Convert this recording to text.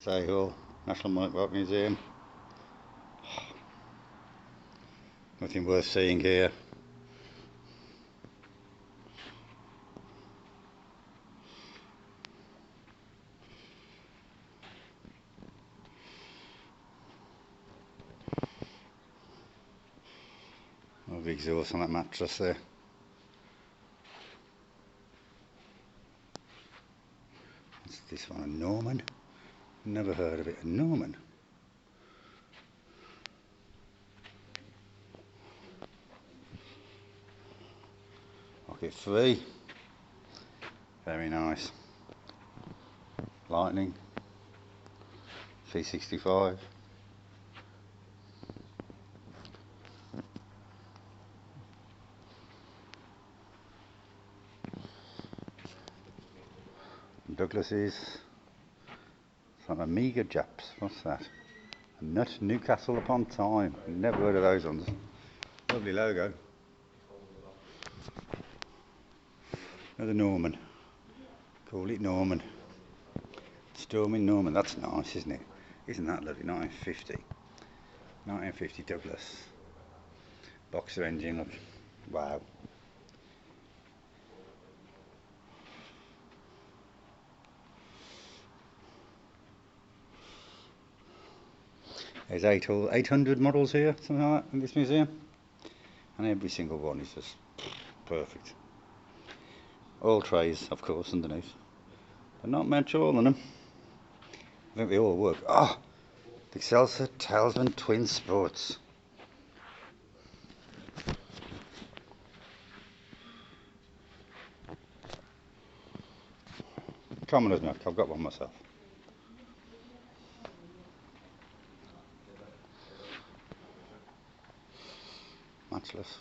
Hill, National Motorbike Museum. Nothing worth seeing here. Oh, big exhaust on that mattress there. What's this one? A Norman? Never heard of it. A Norman? Pocket 3. Very nice. Lightning. 365. Douglas's. It's like Amiga Japs. What's that? A Nut Newcastle upon Tyne. Never heard of those ones. Lovely logo. Another Norman. Call it Norman. Storming Norman. That's nice, isn't it? Isn't that lovely? 1950. 1950 Douglas. Boxer engine, look. Wow. There's 800 models here, something like that, in this museum. And every single one is just perfect. All trays, of course, underneath. But not much oil in them. I think they all work. Ah! Oh, the Excelsior Talisman Twin Sports. Commoner's milk, I've got one myself. Matchless.